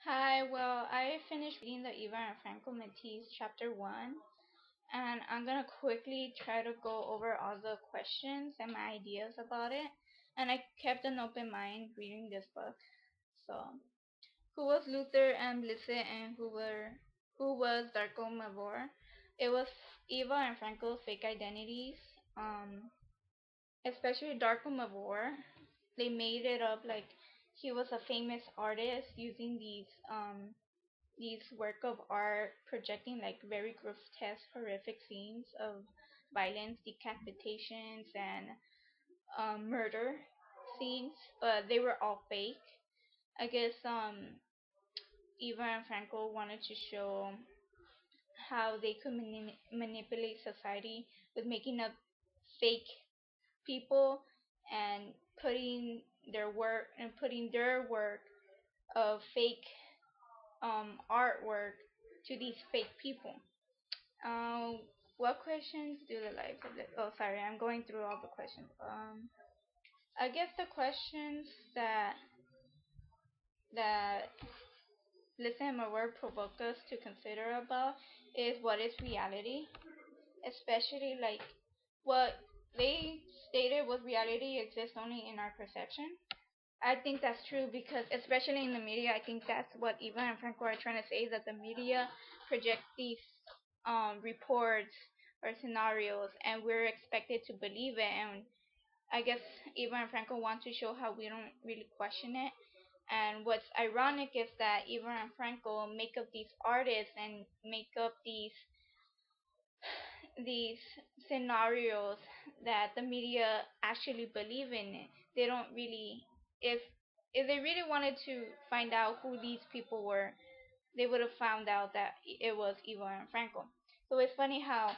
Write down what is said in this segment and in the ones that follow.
Hi, well, I finished reading the Eva and Franco Chapter 1, and I'm gonna quickly try to go over all the questions and my ideas about it. And I kept an open mind reading this book. So, who was Luther and Blizzet, and who was Darko Mavor? It was Eva and Franco's fake identities. Um, Especially Darko Mavor. They made it up like he was a famous artist using these work of art projecting like very grotesque, horrific scenes of violence, decapitations, and murder scenes, but they were all fake. I guess Eva and Franco wanted to show how they could manipulate society with making up fake people and putting their work of fake artwork to these fake people. Uh, what questions do the lives of the? Oh, sorry, I'm going through all the questions. I guess the questions that listen my word provoke us to consider about is what is reality, especially like what they stated was reality exists only in our perception. I think that's true because, especially in the media, I think that's what Eva and Franco are trying to say, that the media project these reports or scenarios, and we're expected to believe it. And I guess Eva and Franco want to show how we don't really question it. And what's ironic is that Eva and Franco make up these artists and make up these scenarios that the media actually believe in it. They don't really, if they really wanted to find out who these people were, they would have found out that it was Eva and Franco. So it's funny how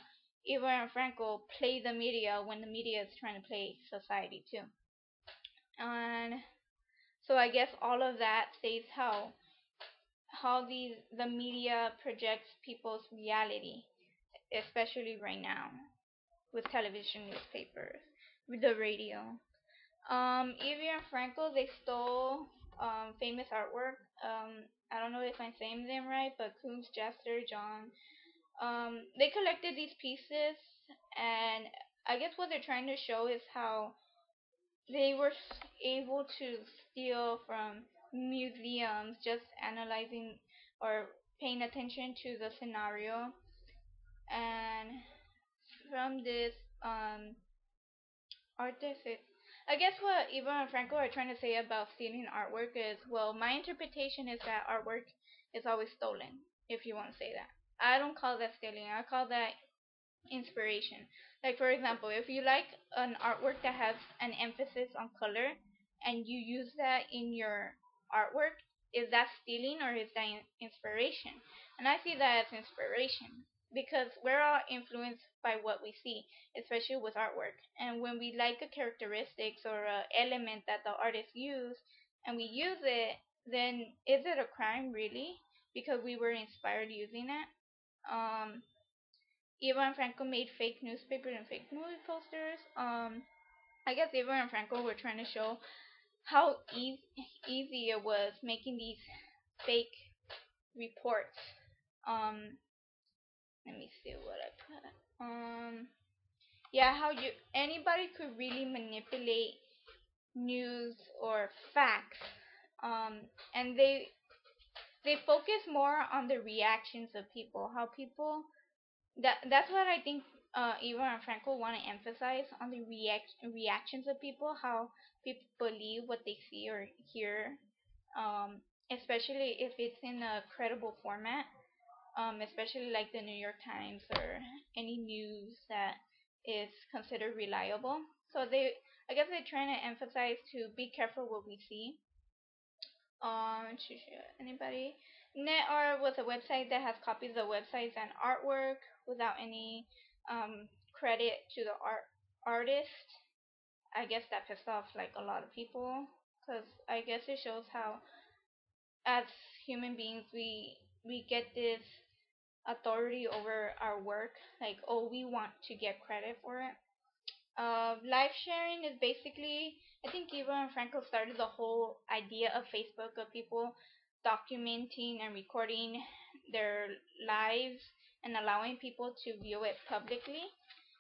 Eva and Franco play the media when the media is trying to play society too. And so I guess all of that states how the media projects people's reality, especially right now with television, newspapers, with the radio. Evie and Franco, they stole famous artwork. I don't know if I'm saying them right, but Coombs, Jasper, John. They collected these pieces, and I guess what they're trying to show is how they were able to steal from museums, just analyzing or paying attention to the scenario, and from this artist, I guess what Eva and Franco are trying to say about stealing artwork is, well, my interpretation is that artwork is always stolen, if you want to say that. I don't call that stealing, I call that inspiration. Like, for example, if you like an artwork that has an emphasis on color and you use that in your artwork, is that stealing or is that inspiration? And I see that as inspiration because we're all influenced by what we see, especially with artwork. And when we like a characteristics or a element that the artist used and we use it, then is it a crime really? Because we were inspired using it. Eva and Franco made fake newspapers and fake movie posters. I guess Eva and Franco were trying to show how easy it was making these fake reports. Um, Let me see what I put. Yeah, how anybody could really manipulate news or facts. And they focus more on the reactions of people, how people that's what I think Eva and Franco want to emphasize on the reactions of people, how people believe what they see or hear, especially if it's in a credible format, especially like the New York Times or any news that is considered reliable. So I guess they're trying to emphasize to be careful what we see. Anybody? Net was a website that has copies of websites and artwork without any credit to the artist. I guess that pissed off like a lot of people because I guess it shows how, as human beings, we get this authority over our work. Like, oh, we want to get credit for it. Live sharing is basically, I think Eva and Franco started the whole idea of Facebook, of people documenting and recording their lives and allowing people to view it publicly,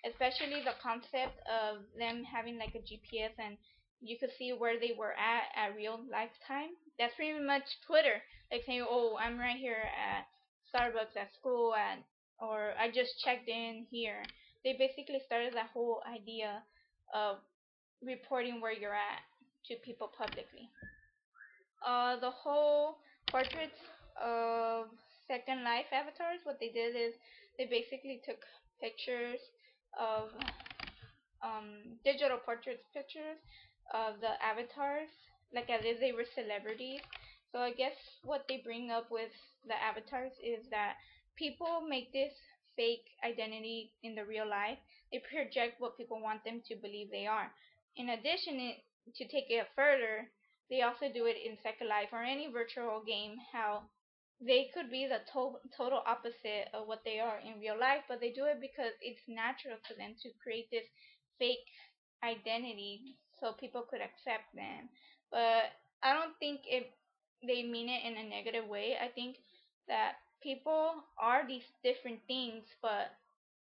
especially the concept of them having like a GPS and you could see where they were at real lifetime. That's pretty much Twitter, like saying, "Oh, I'm right here at Starbucks at school," and or I just checked in here. They basically started that whole idea of reporting where you're at to people publicly. The whole portraits of Second Life avatars, what they did is they basically took pictures of digital portraits pictures of the avatars, like as if they were celebrities. So I guess what they bring up with the avatars is that people make this fake identity in the real life. They project what people want them to believe they are. In addition, to take it further, they also do it in Second Life or any virtual game. How they could be the total opposite of what they are in real life, but they do it because it's natural to them to create this fake identity so people could accept them. But I don't think they mean it in a negative way. I think that people are these different things, but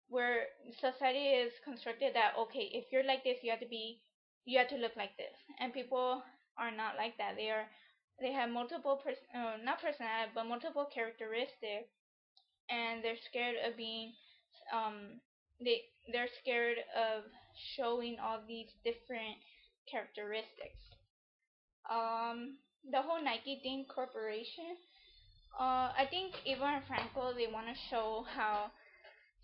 where society is constructed that okay, if you're like this, you have to look like this, and people are not like that. They have multiple not personality, but multiple characteristics, and they're scared of being um they're scared of showing all these different characteristics. The whole Nike thing corporation. I think Eva and Franco they want to show how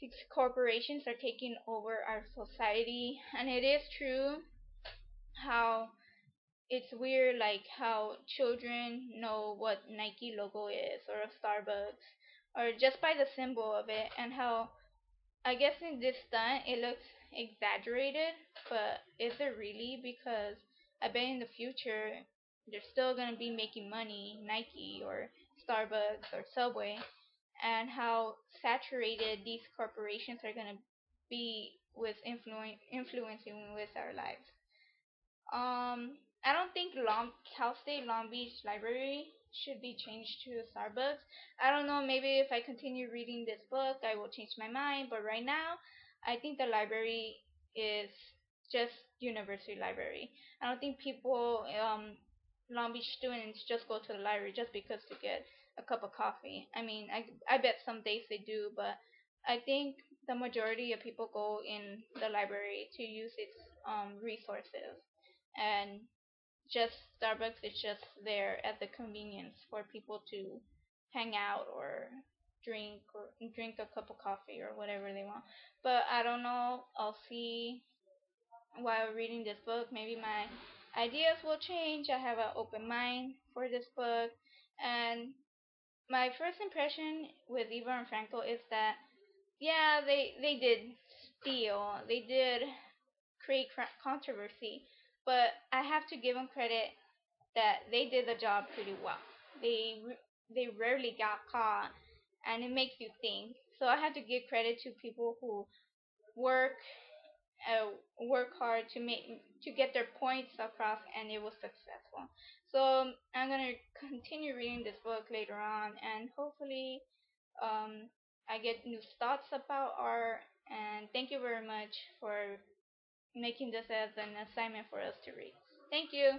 these corporations are taking over our society, and it is true how it's weird, like how children know what Nike logo is or a Starbucks or just by the symbol of it, and how I guess in this stunt it looks exaggerated, but is it really? Because I bet in the future they're still gonna be making money, Nike or Starbucks or Subway, and how saturated these corporations are gonna be with influencing with our lives. I don't think Cal State Long Beach Library should be changed to Starbucks. I don't know, maybe if I continue reading this book, I will change my mind. But right now, I think the library is just university library. I don't think people, Long Beach students, just go to the library just because to get a cup of coffee. I mean, I bet some days they do, but I think the majority of people go in the library to use its resources, and just Starbucks is just there as a convenience for people to hang out or drink a cup of coffee or whatever they want. But I don't know. I'll see while reading this book. Maybe my ideas will change. I have an open mind for this book, and my first impression with Eva and Franco is that yeah, they did steal. They did create controversy, but I have to give them credit that they did the job pretty well. They rarely got caught, and it makes you think. So I have to give credit to people who work work hard to get their points across, and it was successful. So I'm gonna continue reading this book later on, and hopefully I get new thoughts about art. And thank you very much for making this as an assignment for us to read. Thank you.